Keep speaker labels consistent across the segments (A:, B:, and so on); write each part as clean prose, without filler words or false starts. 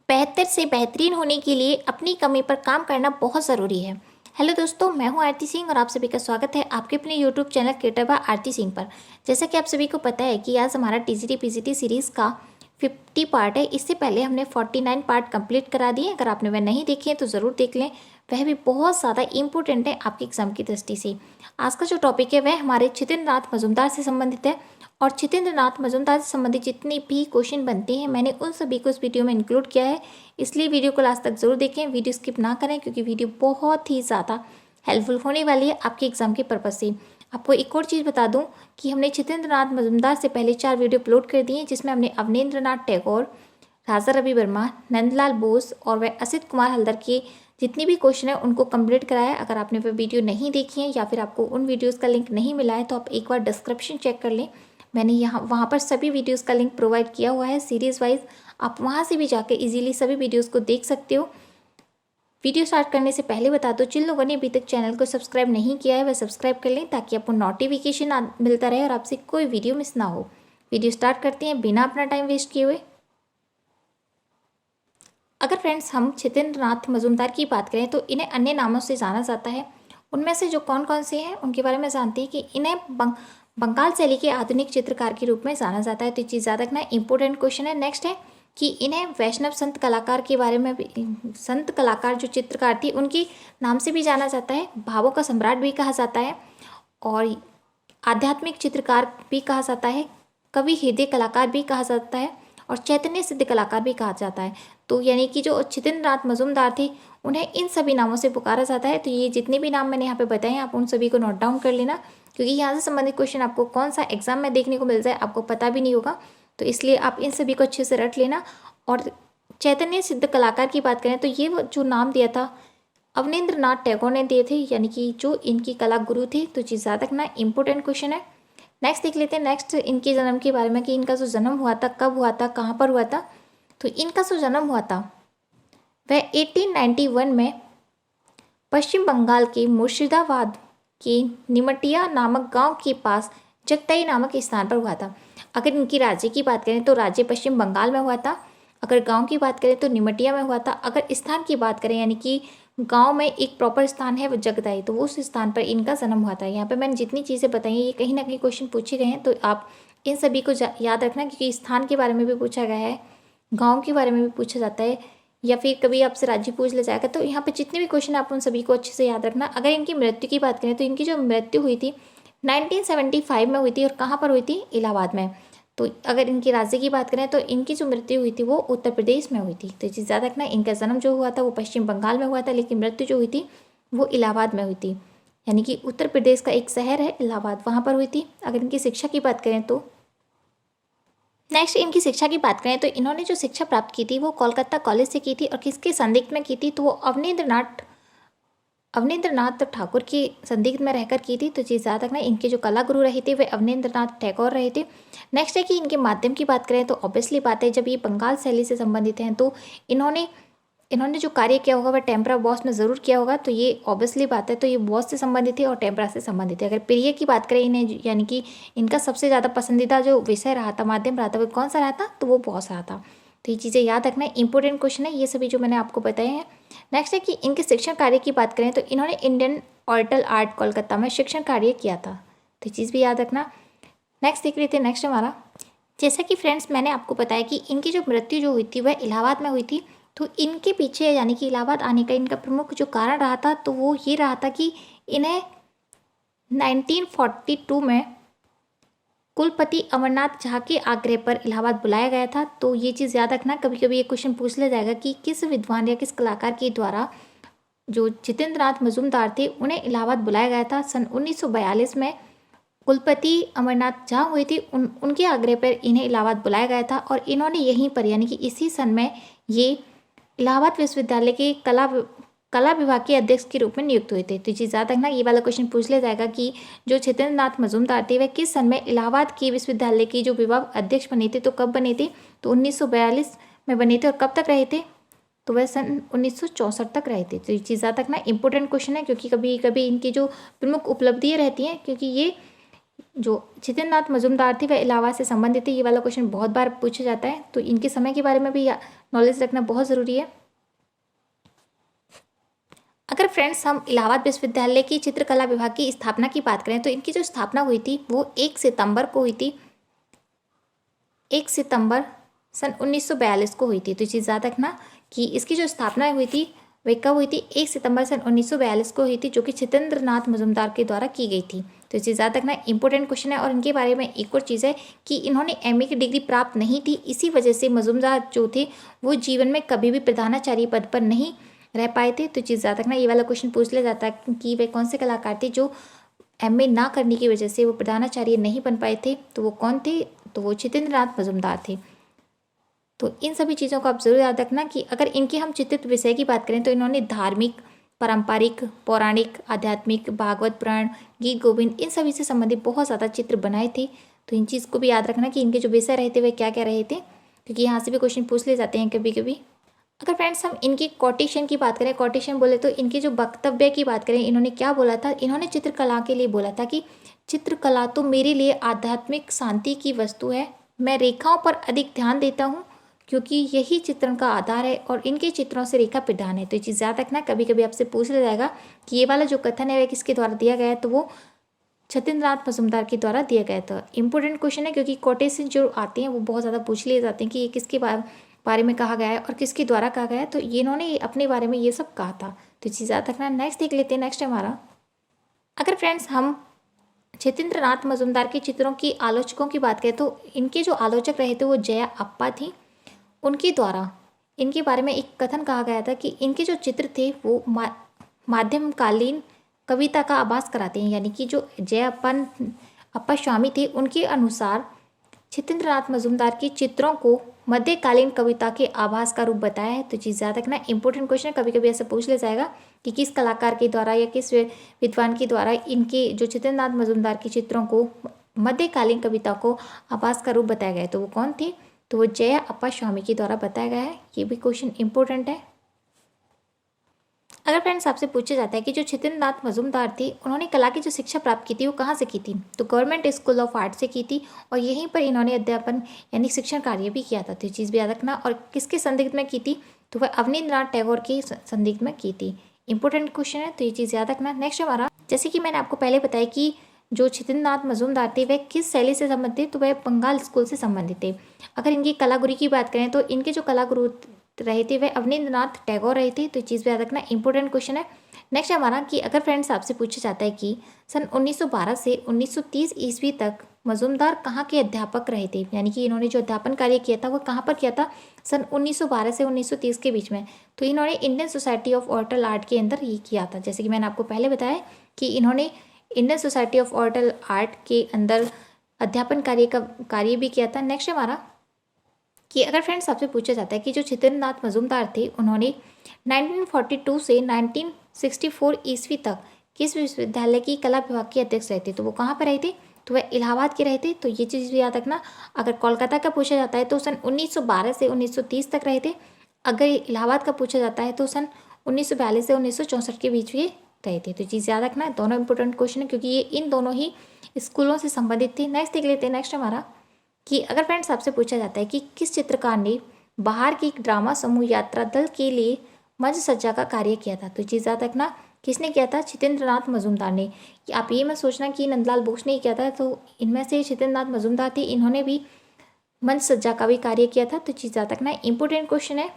A: बेहतर से बेहतरीन होने के लिए अपनी कमी पर काम करना बहुत ज़रूरी है। हेलो दोस्तों, मैं हूं आरती सिंह और आप सभी का स्वागत है आपके अपने यूट्यूब चैनल क्रिएटर बाय आरती सिंह पर। जैसा कि आप सभी को पता है कि आज हमारा टीजीटी पीजीटी सीरीज़ का 50 पार्ट है। इससे पहले हमने 49 पार्ट कंप्लीट करा दिए। अगर आपने वह नहीं देखे हैं तो ज़रूर देख लें, वह भी बहुत ज़्यादा इंपॉर्टेंट है आपके एग्जाम की दृष्टि से। आज का जो टॉपिक है वह हमारे छितेंद्र नाथ मजूमदार से संबंधित है और छितेंद्र नाथ मजूमदार से संबंधित जितने भी क्वेश्चन बनते हैं मैंने उन सभी को इस वीडियो में इंक्लूड किया है। इसलिए वीडियो को लास्ट तक जरूर देखें, वीडियो स्किप ना करें क्योंकि वीडियो बहुत ही ज़्यादा हेल्पफुल होने वाली है आपके एग्जाम के पर्पज़ से। आपको एक और चीज़ बता दूं कि हमने छितेंद्र नाथ मजूमदार से पहले 4 वीडियो अपलोड कर दिए हैं, जिसमें हमने अवनींद्र नाथ टैगोर, राजा रवि वर्मा, नंदलाल बोस और वह असित कुमार हल्दर के जितनी भी क्वेश्चन है उनको कंप्लीट कराया है। अगर आपने वह वीडियो नहीं देखी है या फिर आपको उन वीडियोज़ का लिंक नहीं मिला है तो आप एक बार डिस्क्रिप्शन चेक कर लें। मैंने वहाँ पर सभी वीडियोस का लिंक प्रोवाइड किया हुआ है सीरीज़ वाइज। आप वहाँ से भी जाकर इजीली सभी वीडियोस को देख सकते हो। वीडियो स्टार्ट करने से पहले बता दो, जिन लोगों ने अभी तक चैनल को सब्सक्राइब नहीं किया है वह सब्सक्राइब कर लें ताकि आपको नोटिफिकेशन मिलता रहे और आपसे कोई वीडियो मिस ना हो। वीडियो स्टार्ट करते हैं बिना अपना टाइम वेस्ट किए हुए। अगर फ्रेंड्स हम छितेंद्र नाथ मजूमदार की बात करें तो इन्हें अन्य नामों से जाना जाता है। उनमें से जो कौन कौन से हैं उनके बारे में जानते हैं कि इन्हें बंगाल शैली के आधुनिक चित्रकार के रूप में जाना जाता है। तो ये चीज़ याद रखना, इंपॉर्टेंट क्वेश्चन है। नेक्स्ट है कि इन्हें वैष्णव संत कलाकार के बारे में भी, संत कलाकार जो चित्रकार थी उनके नाम से भी जाना जाता है। भावों का सम्राट भी कहा जाता है और आध्यात्मिक चित्रकार भी कहा जाता है, कवि हृदय कलाकार भी कहा जाता है और चैतन्य सिद्ध कलाकार भी कहा जाता है। तो यानी कि जो छितेंद्र नाथ मजूमदार थे उन्हें इन सभी नामों से पुकारा जाता है। तो ये जितने भी नाम मैंने यहाँ पे बताए आप उन सभी को नोट डाउन कर लेना, क्योंकि यहाँ से संबंधित क्वेश्चन आपको कौन सा एग्जाम में देखने को मिल जाए आपको पता भी नहीं होगा। तो इसलिए आप इन सभी को अच्छे से रट लेना। और चैतन्य सिद्ध कलाकार की बात करें तो ये वो जो नाम दिया था अवनींद्र नाथ टैगोर ने दिए थे, यानी कि जो इनकी कला गुरु थे। तो चीज़ याद रखना, इंपॉर्टेंट क्वेश्चन है। नेक्स्ट देख लेते हैं नेक्स्ट इनके जन्म के बारे में कि इनका जो जन्म हुआ था कब हुआ था, कहाँ पर हुआ था। तो इनका जो जन्म हुआ था वह 1891 में पश्चिम बंगाल के मुर्शिदाबाद के निमटिया नामक गांव के पास जगताई नामक स्थान पर हुआ था। अगर इनकी राज्य की बात करें तो राज्य पश्चिम बंगाल में हुआ था। अगर गांव की बात करें तो निमटिया में हुआ था। अगर स्थान की बात करें यानी कि गांव में एक प्रॉपर स्थान है वो जगदाई, तो उस स्थान पर इनका जन्म हुआ था। यहाँ पे मैंने जितनी चीज़ें बताई ये कहीं ना कहीं क्वेश्चन पूछे गए हैं, तो आप इन सभी को याद रखना, क्योंकि स्थान के बारे में भी पूछा गया है, गाँव के बारे में भी पूछा जाता है, या फिर कभी आपसे राज्य पूछ लिया जाएगा। तो यहाँ पे जितने भी क्वेश्चन आप उन सभी को अच्छे से याद रखना। अगर इनकी मृत्यु की बात करें तो इनकी जो मृत्यु हुई थी 1975 में हुई थी और कहाँ पर हुई थी, इलाहाबाद में। तो अगर इनकी राज्य की बात करें तो इनकी जो मृत्यु हुई थी वो उत्तर प्रदेश में हुई थी। तो चीज़ याद रखना, इनका जन्म जो हुआ था वो पश्चिम बंगाल में हुआ था, लेकिन मृत्यु जो हुई थी वो इलाहाबाद में हुई थी, यानी कि उत्तर प्रदेश का एक शहर है इलाहाबाद, वहाँ पर हुई थी। अगर इनकी शिक्षा की बात करें तो नेक्स्ट इनकी शिक्षा की बात करें तो इन्होंने जो शिक्षा प्राप्त की थी वो कोलकाता कॉलेज से की थी और किसके संदिग्ध में की थी, तो वो अवनींद्र नाथ ठाकुर की संदिग्ध में रहकर की थी। तो चीज़ याद रखना, इनके जो कला गुरु रहे थे वे अवनींद्र नाथ टैगोर रहे थे। नेक्स्ट है कि इनके माध्यम की बात करें तो ऑब्वियसली बात है जब ये बंगाल शैली से संबंधित हैं तो इन्होंने जो कार्य किया होगा वह टेम्परा बॉस में ज़रूर किया होगा। तो ये ऑब्वियसली बात है, तो ये बॉस से संबंधित है और टेम्परा से संबंधित है। अगर प्रिय की बात करें इन्हें, यानी कि इनका सबसे ज़्यादा पसंदीदा जो विषय रहा था, माध्यम रहा था, वो कौन सा रहा था, तो वो बॉस रहा था। तो ये चीज़ें याद रखना, इंपॉर्टेंट क्वेश्चन है ये सभी जो मैंने आपको बताए हैं। नेक्स्ट है कि इनके शिक्षण कार्य की बात करें तो इन्होंने इंडियन ऑर्टल आर्ट कोलकाता में शिक्षण कार्य किया था। तो ये चीज़ भी याद रखना। नेक्स्ट देख लेते हैं नेक्स्ट हमारा, जैसा कि फ्रेंड्स मैंने आपको बताया कि इनकी जो मृत्यु जो हुई थी वह इलाहाबाद में हुई थी। तो इनके पीछे यानी कि इलाहाबाद आने का इनका प्रमुख जो कारण रहा था तो वो ये रहा था कि इन्हें 1942 में कुलपति अमरनाथ झा के आग्रह पर इलाहाबाद बुलाया गया था। तो ये चीज़ याद रखना, कभी कभी ये क्वेश्चन पूछ लिया जाएगा कि किस विद्वान या किस कलाकार के द्वारा जो छितेंद्र नाथ मजूमदार थे उन्हें इलाहाबाद बुलाया गया था। सन 1942 में कुलपति अमरनाथ झा हुए थे, उनके आग्रह पर इन्हें इलाहाबाद बुलाया गया था और इन्होंने यहीं पर यानी कि इसी सन में ये इलाहाबाद विश्वविद्यालय के कला विभाग के अध्यक्ष के रूप में नियुक्त हुए थे। तो चीज़ याद रखना, ये वाला क्वेश्चन पूछ लिया जाएगा कि जो छितेंद्र नाथ मजूमदार थे वह किस सन में इलाहाबाद के विश्वविद्यालय के जो विभाग अध्यक्ष बने थे, तो कब बने थे, तो 1942 में बने थे और कब तक रहे थे, तो वह सन 1964 तक रहे थे। तो ये चीज़ याद रखना, इंपॉर्टेंट क्वेश्चन है, क्योंकि कभी कभी इनकी जो प्रमुख उपलब्धियाँ रहती हैं, क्योंकि ये जो छितेंद्र नाथ मजूमदार थे वह इलाहाबाद से संबंधित थे। ये वाला क्वेश्चन बहुत बार पूछा जाता है, तो इनके समय के बारे में भी नॉलेज रखना बहुत ज़रूरी है। अगर फ्रेंड्स हम इलाहाबाद विश्वविद्यालय की चित्रकला विभाग की स्थापना की बात करें तो इनकी जो स्थापना हुई थी वो 1 सितंबर को हुई थी, 1 सितंबर सन 1942 को हुई थी। तो चीज़ याद रखना कि इसकी जो स्थापना हुई थी वह कब हुई थी, 1 सितंबर सन 1942 को हुई थी, जो कि छितेंद्र नाथ मजूमदार के द्वारा की गई थी। तो चीज़ याद रखना इंपॉर्टेंट क्वेश्चन है। और इनके बारे में एक और चीज़ है कि इन्होंने एमए की डिग्री प्राप्त नहीं थी, इसी वजह से मजूमदार जो थे वो जीवन में कभी भी प्रधानाचार्य पद पर नहीं रह पाए थे। तो चीज़ याद रखना, ये वाला क्वेश्चन पूछ लिया जाता है कि वे कौन से कलाकार थे जो एमए ना करने की वजह से वो प्रधानाचार्य नहीं बन पाए थे। तो वो कौन थे, तो वो छितेंद्र नाथ मजूमदार थे। तो इन सभी चीज़ों को आप जरूर याद रखना कि अगर इनके हम चित्रित विषय की बात करें तो इन्होंने धार्मिक, पारंपरिक, पौराणिक, आध्यात्मिक, भागवत पुराण, गीत गोविंद इन सभी से संबंधित बहुत ज़्यादा चित्र बनाए थे। तो इन चीज़ को भी याद रखना कि इनके जो विषय रहे थे वे क्या क्या रहे थे, क्योंकि यहाँ से भी क्वेश्चन पूछ ले जाते हैं कभी कभी। अगर फ्रेंड्स हम इनकी कोटेशन की बात करें, कोटेशन बोले तो इनके जो वक्तव्य की बात करें, इन्होंने क्या बोला था, इन्होंने चित्रकला के लिए बोला था कि चित्रकला तो मेरे लिए आध्यात्मिक शांति की वस्तु है, मैं रेखाओं पर अधिक ध्यान देता हूँ क्योंकि यही चित्रण का आधार है और इनके चित्रों से रेखा प्रधान है। तो ये चीज़ याद रखना, कभी कभी आपसे पूछ लिया जाएगा कि ये वाला जो कथन है वह किसके द्वारा दिया गया है, तो वो छितेंद्र नाथ मजूमदार के द्वारा दिया गया था। इंपॉर्टेंट क्वेश्चन है क्योंकि कोटेशन जो आते हैं वो बहुत ज़्यादा पूछ लिए जाते हैं कि ये किसके बारे में कहा गया है और किसके द्वारा कहा गया है। तो ये इन्होंने अपने बारे में ये सब कहा था। तो चीज़ याद रखना। नेक्स्ट देख लेते हैं, नेक्स्ट हमारा, अगर फ्रेंड्स हम छितेंद्र नाथ मजूमदार के चित्रों की आलोचकों की बात करें तो इनके जो आलोचक रहे थे वो जया अप्पा थी। उनके द्वारा इनके बारे में एक कथन कहा गया था कि इनके जो चित्र थे वो माध्यमकालीन कविता का आभास कराते हैं, यानी कि जो अप्पा स्वामी थे उनके अनुसार छितेंद्र नाथ मजूमदार के चित्रों को मध्यकालीन कविता के आभास का रूप बताया है। तो चीज़ याद रखना, इंपॉर्टेंट क्वेश्चन, कभी कभी ऐसा पूछ लिया जाएगा कि किस कलाकार के द्वारा या किस विद्वान के द्वारा इनके जो छितेंद्र नाथ मजूमदार के चित्रों को मध्यकालीन कविता को आभास का रूप बताया गया है, तो वो कौन थे, तो वो जया अप्पा स्वामी के द्वारा बताया गया है। ये भी क्वेश्चन इंपॉर्टेंट है। अगर फ्रेंड्स आपसे पूछा जाता है कि जो छितेंद्र नाथ मजूमदार थे उन्होंने कला की जो शिक्षा प्राप्त की थी वो कहाँ से की थी, तो गवर्नमेंट स्कूल ऑफ आर्ट से की थी और यहीं पर इन्होंने अध्यापन यानी शिक्षण कार्य भी किया था। तो ये चीज़ भी याद रखना। और किसके संदिग्ध में की थी, तो वह अवनींद्रनाथ टैगोर के संदिग्ध में की थी। इंपॉर्टेंट क्वेश्चन है, तो ये चीज़ याद रखना। नेक्स्ट हमारा, जैसे कि मैंने आपको पहले बताया कि जो छितेंद्र नाथ मजूमदार थे वह किस शैली से संबंधित थे, तो वह बंगाल स्कूल से संबंधित थे। अगर इनकी कलागुरु की बात करें तो इनके जो कलागुरु रहे थे वह अवनींद्रनाथ टैगोर रहे थे। तो चीज़ भी याद रखना, इंपॉर्टेंट क्वेश्चन है। नेक्स्ट हमारा कि अगर फ्रेंड्स आपसे पूछा जाता है कि सन 1912 से 1930 ईस्वी तक मजूमदार कहाँ के अध्यापक रहे थे, यानी कि इन्होंने जो अध्यापन कार्य किया था वो कहाँ पर किया था, सन 1912 से 1930 के बीच में। तो इन्होंने इंडियन सोसाइटी ऑफ ऑर्टल आर्ट के अंदर ये किया था। जैसे कि मैंने आपको पहले बताया कि इन्होंने इंडियन सोसाइटी ऑफ ऑर्टल आर्ट के अंदर अध्यापन कार्य भी किया था। नेक्स्ट हमारा कि अगर फ्रेंड्स आपसे पूछा जाता है कि जो छितेंद्र नाथ मजूमदार थे उन्होंने 1942 से 1964 ईस्वी तक किस विश्वविद्यालय की कला विभाग के अध्यक्ष रहे थे, तो वो कहाँ पर रहे थे, तो वह इलाहाबाद के रहे थे। तो ये चीज़ भी याद रखना। अगर कोलकाता का पूछा जाता है तो सन 1912 से 1930 तक रहे थे। अगर इलाहाबाद का पूछा जाता है तो सन 1942 से 1964 के बीच में रहे थे। तो चीज़ याद रखना, दोनों इंपॉर्टेंट क्वेश्चन है क्योंकि ये इन दोनों ही स्कूलों से संबंधित थे। नेक्स्ट देख लेते हैं, नेक्स्ट हमारा कि अगर फ्रेंड्स आपसे पूछा जाता है कि किस चित्रकार ने बाहर की ड्रामा समूह यात्रा दल के लिए मंच सज्जा का कार्य किया था, तो चीज़ याद रखना, किसने किया था, छितेंद्र नाथ मजूमदार ने। आप ये मत सोचना कि नंदलाल बोस ने किया था, तो इनमें से छितेंद्र नाथ मजूमदार थे, इन्होंने भी मंच सज्जा का भी कार्य किया था। तो चीज़ याद रखना, इंपॉर्टेंट क्वेश्चन है।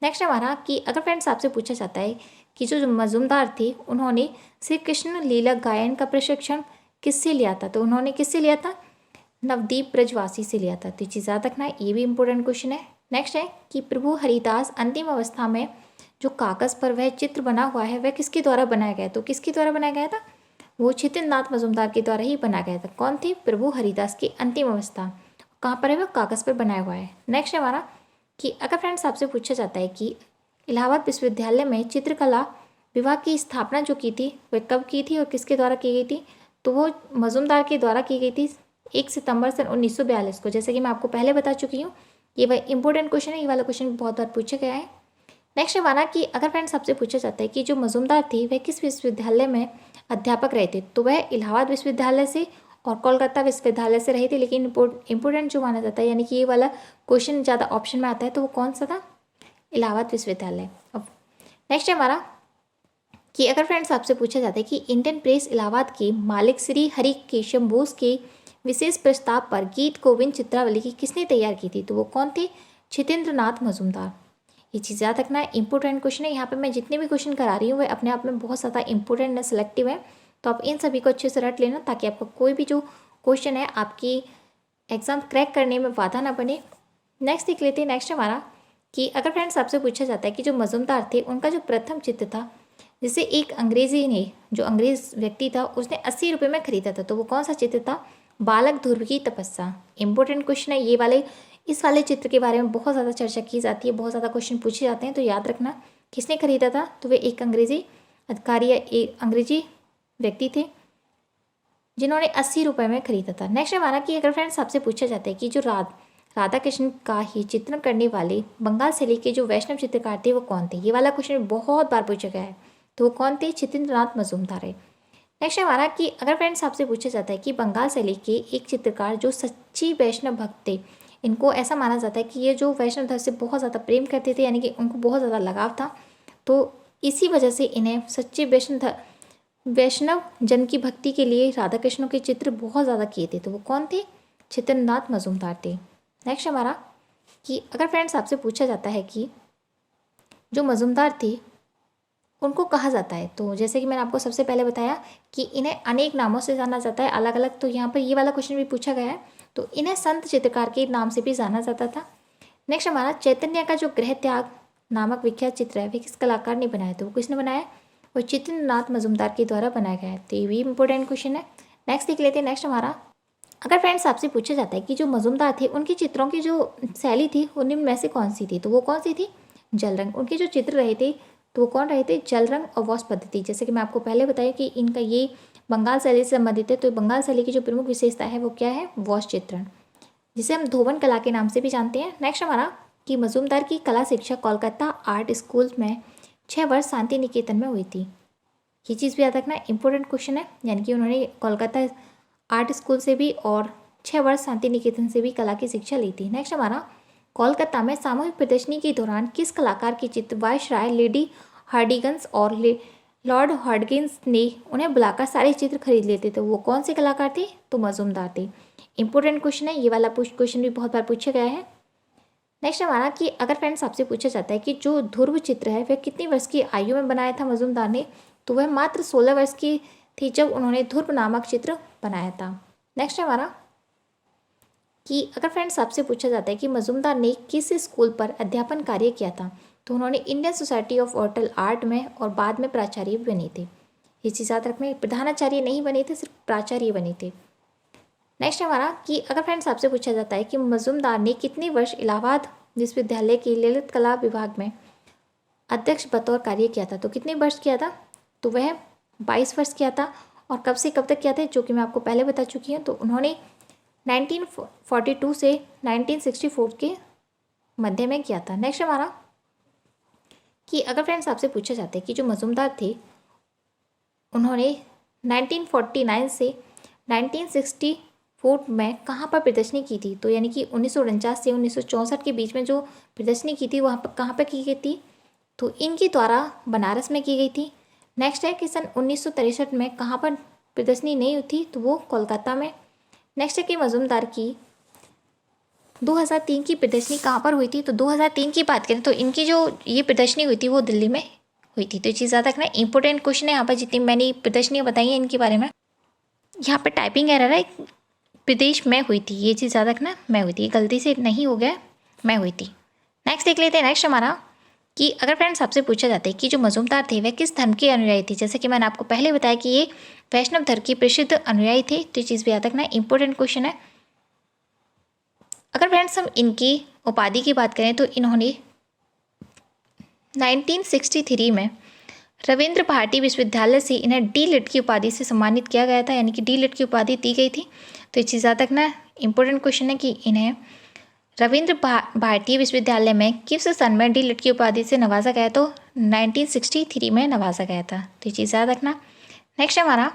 A: नेक्स्ट हमारा कि अगर फ्रेंड्स आपसे पूछा जाता है कि जो मजूमदार थे उन्होंने श्री कृष्ण लीला गायन का प्रशिक्षण किससे लिया था, तो उन्होंने किससे लिया था, नवदीप ब्रजवासी से लिया था। तो चीज़ याद रखना, ये भी इंपॉर्टेंट क्वेश्चन है। नेक्स्ट है कि प्रभु हरिदास अंतिम अवस्था में जो कागज़ पर वह चित्र बना हुआ है वह किसके द्वारा बनाया गया, तो किसके द्वारा बनाया गया था, वो छितेंद्र नाथ मजूमदार के द्वारा ही बनाया गया था। कौन थे, प्रभु हरिदास की अंतिम अवस्था, कहाँ पर है, वह कागज़ पर बनाया हुआ है। नेक्स्ट हमारा कि अगर फ्रेंड्स आपसे पूछा जाता है कि इलाहाबाद विश्वविद्यालय में चित्रकला विभाग की स्थापना जो की थी वह कब की थी और किसके द्वारा की गई थी, तो वो मजूमदार के द्वारा की गई थी 1 सितंबर सन 1942 को। जैसे कि मैं आपको पहले बता चुकी हूँ, ये वह इंपॉर्टेंट क्वेश्चन है, ये वाला क्वेश्चन बहुत बार पूछा गया है। नेक्स्ट हमारा कि अगर फ्रेंड्स आपसे पूछा जाता है कि जो मजूमदार थे वह किस विश्वविद्यालय में अध्यापक रहे थे, तो वह इलाहाबाद विश्वविद्यालय से और कोलकाता विश्वविद्यालय से रहे थे, लेकिन इम्पोर्टेंट जो माना जाता है, यानी कि ये वाला क्वेश्चन ज़्यादा ऑप्शन में आता है, तो वो कौन सा था? इलाहाबाद विश्वविद्यालय। अब नेक्स्ट है हमारा कि अगर फ्रेंड्स आपसे पूछा जाता है कि इंडियन प्रेस इलाहाबाद के मालिक श्री हरि केशव बोस के विशेष प्रस्ताव पर गीत गोविंद चित्रावली की किसने तैयार की थी, तो वो कौन थे? छितेंद्र नाथ मजूमदार। ये चीज़ याद रखना है, इंपॉर्टेंट क्वेश्चन है। यहाँ पे मैं जितने भी क्वेश्चन करा रही हूँ वे अपने आप में बहुत ज़्यादा इंपॉर्टेंट है, सिलेक्टिव है, तो आप इन सभी को अच्छे से रट लेना ताकि आपका कोई भी जो क्वेश्चन है आपकी एग्ज़ाम क्रैक करने में बाधा ना बने। नेक्स्ट देख लेते हैं। नेक्स्ट हमारा कि अगर फ्रेंड्स आपसे पूछा जाता है कि जो मजूमदार थे उनका जो प्रथम चित्र था जिसे एक अंग्रेजी ने, जो अंग्रेज व्यक्ति था, उसने 80 रुपये में खरीदा था, तो वो कौन सा चित्र था? बालक ध्रुव की तपस्या। इंपॉर्टेंट क्वेश्चन है ये वाले। इस वाले चित्र के बारे में बहुत ज़्यादा चर्चा की जाती है, बहुत ज़्यादा क्वेश्चन पूछे जाते हैं, तो याद रखना किसने खरीदा था, तो वे एक अंग्रेजी अधिकारी या एक अंग्रेजी व्यक्ति थे जिन्होंने 80 रुपये में खरीदा था। नेक्स्ट हमारा कि अगर फ्रेंड्स आपसे पूछा जाता है कि जो राधा कृष्ण का ही चित्रण करने वाले बंगाल शैली के जो वैष्णव चित्रकार थे वो कौन थे? ये वाला क्वेश्चन बहुत बार पूछा गया है, तो वो कौन थे? छितेंद्र नाथ मजूमदार है। नेक्स्ट हमारा कि अगर फ्रेंड्स आपसे पूछा जाता है कि बंगाल शैली के एक चित्रकार जो सच्ची वैष्णव भक्त थे, इनको ऐसा माना जाता है कि ये जो वैष्णव धर्म से बहुत ज़्यादा प्रेम करते थे, यानी कि उनको बहुत ज़्यादा लगाव था, तो इसी वजह से इन्हें सच्चे वैष्णव जन की भक्ति के लिए राधा कृष्ण के चित्र बहुत ज़्यादा किए थे, तो वो कौन थे? छितेंद्र नाथ मजूमदार थे। नेक्स्ट हमारा कि अगर फ्रेंड्स आपसे पूछा जाता है कि जो मजूमदार थे उनको कहा जाता है, तो जैसे कि मैंने आपको सबसे पहले बताया कि इन्हें अनेक नामों से जाना जाता है, अलग अलग, तो यहाँ पर ये वाला क्वेश्चन भी पूछा गया है, तो इन्हें संत चित्रकार के नाम से भी जाना जाता था। नेक्स्ट हमारा चैतन्य का जो गृह त्याग नामक विख्यात चित्र है वे किस कलाकार ने बनाया, तो वो किसने बनाया? वो छितेंद्र नाथ मजूमदार के द्वारा बनाया गया है, तो ये भी इंपॉर्टेंट क्वेश्चन है। नेक्स्ट देख लेते हैं। नेक्स्ट हमारा अगर फ्रेंड्स आपसे पूछा जाता है कि जो मजूमदार थे उनके चित्रों की जो शैली थी वो निम्न में से कौन सी थी, तो वो कौन सी थी? जल रंग। उनके जो चित्र रहे थे तो वो कौन रहे थे? जल रंग और वॉश पद्धति। जैसे कि मैं आपको पहले बताया कि इनका ये बंगाल शैली से संबंधित है, तो बंगाल शैली की जो प्रमुख विशेषता है वो क्या है? वॉश चित्रण, जिसे हम धोवन कला के नाम से भी जानते हैं। नेक्स्ट हमारा कि मजूमदार की कला शिक्षा कोलकाता आर्ट स्कूल में 6 वर्ष शांति निकेतन में हुई थी। ये चीज़ भी याद रखना, इंपॉर्टेंट क्वेश्चन है, यानी कि उन्होंने कोलकाता आर्ट स्कूल से भी और 6 वर्ष शांति निकेतन से भी कला की शिक्षा ली थी। नेक्स्ट हमारा कोलकाता में सामूहिक प्रदर्शनी के दौरान किस कलाकार के चित्र वायसराय लेडी हार्डिगन्स और लॉर्ड हार्डिगन्स ने उन्हें बुलाकर सारे चित्र खरीद लेते थे, वो कौन से कलाकार थे? तो मजूमदार थे। इंपॉर्टेंट क्वेश्चन है, ये वाला क्वेश्चन भी बहुत बार पूछा गया है। नेक्स्ट हमारा कि अगर फ्रेंड्स आपसे पूछा जाता है कि जो ध्रुव चित्र है वह कितनी वर्ष की आयु में बनाया था मजूमदार ने, तो वह मात्र 16 वर्ष की थी जब उन्होंने ध्रुव नामक चित्र बनाया था। नेक्स्ट हमारा कि अगर फ्रेंड्स आपसे पूछा जाता है कि मजूमदार ने किस स्कूल पर अध्यापन कार्य किया था, तो उन्होंने Indian society of hotel art में और बाद में प्राचार्य बने थे। ये चीज़ याद रखना, प्रधानाचार्य नहीं बने थे, सिर्फ प्राचार्य बने थे। नेक्स्ट हमारा कि अगर फ्रेंड्स आपसे पूछा जाता है कि मजूमदार ने कितने वर्ष इलाहाबाद विश्वविद्यालय के ललित कला विभाग में अध्यक्ष बतौर कार्य किया था, तो कितने वर्ष किया था? तो वह 22 वर्ष किया था। और कब से कब तक किया था, जो कि मैं आपको पहले बता चुकी हूँ, तो उन्होंने 1942 से 1964 के मध्य में किया था। नेक्स्ट हमारा कि अगर फ्रेंड्स आपसे पूछा जाता है कि जो मजूमदार थे उन्होंने 1949 से 1964 में कहाँ पर प्रदर्शनी की थी, तो यानी कि 1949 से 1964 के बीच में जो प्रदर्शनी की थी वहाँ पर कहाँ पर की गई थी, तो इनके द्वारा बनारस में की गई थी। नेक्स्ट है कि सन 1963 में कहाँ पर प्रदर्शनी नहीं हुई थी, तो वो कोलकाता में। नेक्स्ट है कि मजूमदार की 2003 की प्रदर्शनी कहाँ पर हुई थी, तो 2003 की बात करें तो इनकी जो ये प्रदर्शनी हुई थी वो दिल्ली में हुई थी। तो ये चीज़ याद रखना, इंपॉर्टेंट क्वेश्चन है। यहाँ पर जितनी मैंने प्रदर्शनियाँ बताई हैं इनके बारे में, यहाँ पर टाइपिंग एरर है, प्रदेश में हुई थी, ये चीज़ याद रखना, मैं हुई थी, गलती से नहीं हो गया, मैं हुई थी। नेक्स्ट देख लेते हैं। नेक्स्ट हमारा कि अगर फ्रेंड्स आपसे पूछा जाता है कि जो मजूमदार थे वह किस धर्म के अनुयायी थे, जैसे कि मैंने आपको पहले बताया कि ये वैष्णव धर्म के प्रसिद्ध अनुयायी थे, तो ये चीज़ भी याद रखना, इंपॉर्टेंट क्वेश्चन है। अगर फ्रेंड्स हम इनकी उपाधि की बात करें तो इन्होंने 1963 में रविंद्र भारती विश्वविद्यालय से इन्हें डी लिट की उपाधि से सम्मानित किया गया था, यानी कि डी लिट की उपाधि दी गई थी। तो ये चीज़ याद रखना, इंपॉर्टेंट क्वेश्चन है कि इन्हें रविंद्र भारतीय विश्वविद्यालय में किस सन में डी लिट की उपाधि से नवाजा गया, तो 1963 में नवाजा गया था। तो ये चीज़ याद रखना। नेक्स्ट हमारा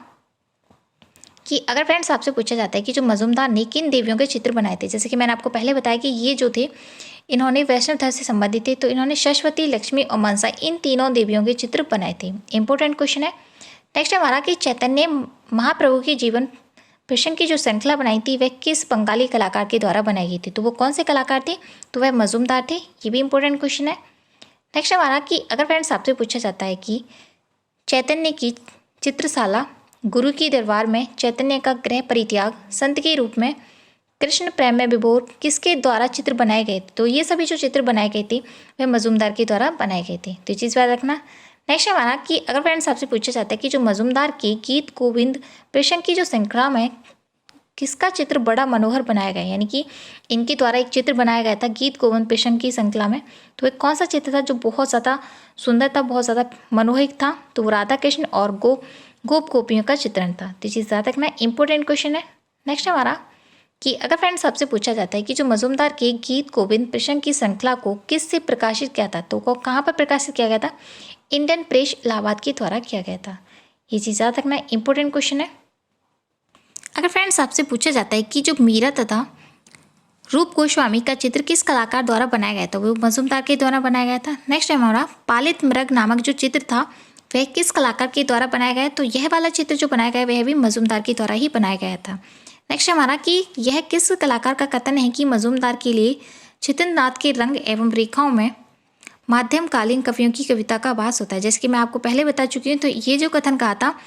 A: कि अगर फ्रेंड्स आपसे पूछा जाता है कि जो मजूमदार ने किन देवियों के चित्र बनाए थे, जैसे कि मैंने आपको पहले बताया कि ये जो थे इन्होंने वैष्णव धर्म से संबंधित थे, तो इन्होंने सरस्वती, लक्ष्मी और मनसा इन तीनों देवियों के चित्र बनाए थे। इंपॉर्टेंट क्वेश्चन है। नेक्स्ट हमारा कि चैतन्य महाप्रभु के जीवन प्रसंग की जो श्रृंखला बनाई थी वह किस बंगाली कलाकार के द्वारा बनाई गई थी, तो वो कौन से कलाकार थे, तो वह मजूमदार थे। ये भी इंपॉर्टेंट क्वेश्चन है। नेक्स्ट हमारा कि अगर फ्रेंड्स आपसे पूछा जाता है कि चैतन्य की चित्रशाला गुरु की दरबार में चैतन्य का गृह परित्याग संत के रूप में कृष्ण प्रेम में विभोर किसके द्वारा चित्र बनाए गए थे, तो ये सभी जो चित्र बनाए गए थे वह मजूमदार के द्वारा बनाए गए थे। तो ये चीज़ याद रखना। नेक्स्ट हमारा कि अगर फ्रेंड्स आपसे पूछा जाता है कि जो मजूमदार के गीत गोविंद प्रसंग की जो श्रृंखला में किसका चित्र बड़ा मनोहर बनाया गया, यानी कि इनके द्वारा एक चित्र बनाया गया था गीत गोविंद प्रसंग की श्रृंखला में, तो एक कौन सा चित्र था जो बहुत ज़्यादा सुंदर था, बहुत ज़्यादा मनोहर था, तो वो राधा कृष्ण और गोप गोपियों का चित्रण था। तो चीज़ याद रखना, इंपॉर्टेंट क्वेश्चन है। नेक्स्ट हमारा कि अगर फ्रेंड्स आपसे पूछा जाता है कि जो मजूमदार के गीत गोविंद प्रसंग की श्रृंखला को किस से प्रकाशित किया था, तो वो कहाँ पर प्रकाशित किया गया था, इंडियन प्रेस इलाहाबाद के द्वारा किया गया था। ये चीज़ याद रखना, इंपॉर्टेंट क्वेश्चन है। अगर फ्रेंड्स आपसे पूछा जाता है कि जो मीरा तथा रूप गोस्वामी का चित्र किस कलाकार द्वारा बनाया गया था, वो मजूमदार के द्वारा बनाया गया था। नेक्स्ट हमारा पालित मृग नामक जो चित्र था वह किस कलाकार के द्वारा बनाया गया, तो यह वाला चित्र जो बनाया गया वह भी मजूमदार के द्वारा ही बनाया गया था। नेक्स्ट हमारा कि यह किस कलाकार का कथन है कि मजूमदार के लिए चित्रनाथ के रंग एवं रेखाओं में माध्यमकालीन कवियों की कविता का आभास होता है। जैसे कि मैं आपको पहले बता चुकी हूँ, तो ये जो कथन कहा था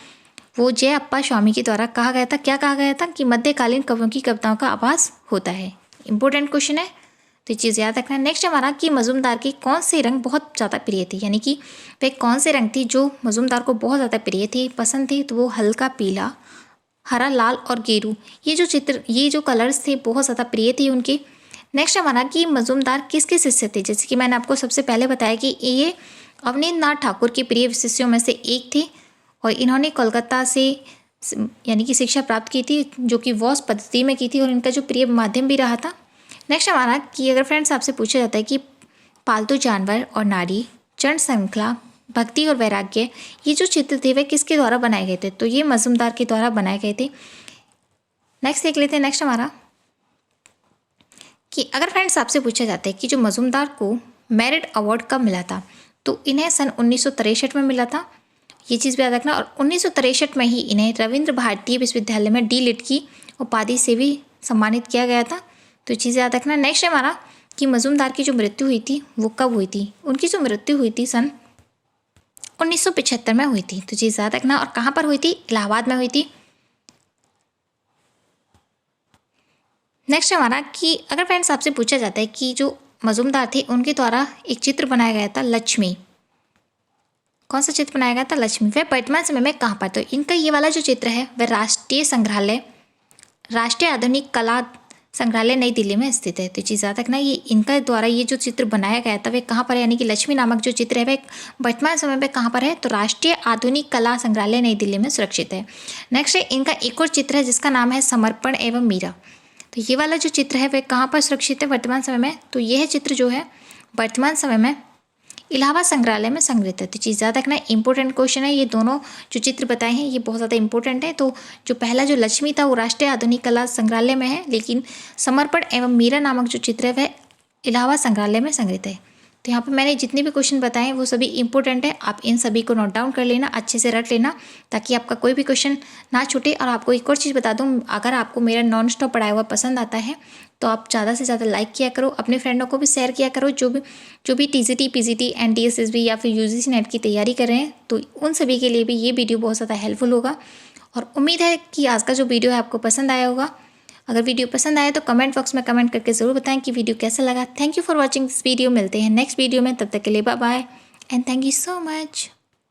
A: वो जय अप्पा स्वामी के द्वारा कहा गया था। क्या कहा गया था कि मध्यकालीन कवियों की कविताओं का आभास होता है। इंपॉर्टेंट क्वेश्चन है, तो ये चीज़ याद रखना। नेक्स्ट हमारा कि मजूमदार के कौन से रंग बहुत ज़्यादा प्रिय थे, यानी कि वे कौन से रंग थी जो मजूमदार को बहुत ज़्यादा प्रिय थे, पसंद थे, तो वो हल्का पीला, हरा, लाल और गेरू, ये जो कलर्स थे बहुत ज़्यादा प्रिय थे उनके। नेक्स्ट हमारा कि मजूमदार किसके शिष्य थे, जैसे कि मैंने आपको सबसे पहले बताया कि ये अवनींद्र नाथ ठाकुर के प्रिय शिष्यों में से एक थे और इन्होंने कोलकाता से यानी कि शिक्षा प्राप्त की थी, जो कि वॉस पद्धति में की थी और इनका जो प्रिय माध्यम भी रहा था। नेक्स्ट हमारा कि अगर फ्रेंड्स आपसे पूछा जाता है कि पालतू जानवर और नारी, चरण श्रृंखला, भक्ति और वैराग्य, ये जो चित्र थे वे किसके द्वारा बनाए गए थे, तो ये मजूमदार के द्वारा बनाए गए थे। नेक्स्ट देख लेते हैं। नेक्स्ट हमारा कि अगर फ्रेंड्स आपसे पूछा जाता है कि जो मजूमदार को मेरिट अवार्ड कब मिला था, तो इन्हें सन 1963 में मिला था। ये चीज़ भी याद रखना। और 1963 में ही इन्हें रविंद्र भारतीय विश्वविद्यालय में डी.लिट की उपाधि से भी सम्मानित किया गया था। तो चीज़ याद रखना। नेक्स्ट हमारा कि मजूमदार की जो मृत्यु हुई थी वो कब हुई थी, उनकी जो मृत्यु हुई थी सन 1975 में हुई थी। तो चीज़ याद रखना। और कहाँ पर हुई थी, इलाहाबाद में हुई थी। नेक्स्ट हमारा कि अगर फ्रेंड्स आपसे पूछा जाता है कि जो मजूमदार थे उनके द्वारा एक चित्र बनाया गया था लक्ष्मी, कौन सा चित्र बनाया गया था, लक्ष्मी, वह वर्तमान समय में कहाँ पर, तो इनका ये वाला जो चित्र है वह राष्ट्रीय आधुनिक कला संग्रहालय नई दिल्ली में स्थित है। तो चीज़ याद रखना, ये इनका द्वारा ये जो चित्र बनाया गया था वह कहाँ पर है, यानी कि लक्ष्मी नामक जो चित्र है वह वर्तमान समय में कहाँ पर है, तो राष्ट्रीय आधुनिक कला संग्रहालय नई दिल्ली में सुरक्षित है। नेक्स्ट है इनका एक और चित्र है जिसका नाम है समर्पण एवं मीरा। तो ये वाला जो चित्र है वह कहाँ पर सुरक्षित है वर्तमान समय में, तो यह चित्र जो है वर्तमान समय में इलाहाबाद संग्रहालय में संग्रहित है। तो चीज़ याद रखना, इंपॉर्टेंट क्वेश्चन है। ये दोनों जो चित्र बताए हैं ये बहुत ज़्यादा इंपॉर्टेंट है। तो जो पहला जो लक्ष्मी था वो राष्ट्रीय आधुनिक कला संग्रहालय में है, लेकिन समर्पण एवं मीरा नामक जो चित्र है वह इलाहाबाद संग्रहालय में संग्रहित है। तो यहाँ पर मैंने जितने भी क्वेश्चन बताए हैं वो सभी इंपॉर्टेंट है। आप इन सभी को नोट डाउन कर लेना, अच्छे से रट लेना, ताकि आपका कोई भी क्वेश्चन ना छूटे। और आपको एक और चीज़ बता दूँ, अगर आपको मेरा नॉन स्टॉप पढ़ाया हुआ पसंद आता है तो आप ज़्यादा से ज़्यादा लाइक किया करो, अपने फ्रेंडों को भी शेयर किया करो जो भी टीजीटी, पीजीटी, एनटीए, एसएसबी या फिर यूजीसी नेट की तैयारी कर रहे हैं, तो उन सभी के लिए भी ये वीडियो बहुत ज़्यादा हेल्पफुल होगा। और उम्मीद है कि आज का जो वीडियो है आपको पसंद आया होगा। अगर वीडियो पसंद आए तो कमेंट बॉक्स में कमेंट करके ज़रूर बताएं कि वीडियो कैसा लगा। Thank you for watching this video. मिलते हैं नेक्स्ट वीडियो में, तब तक के लिए bye bye and thank you so much.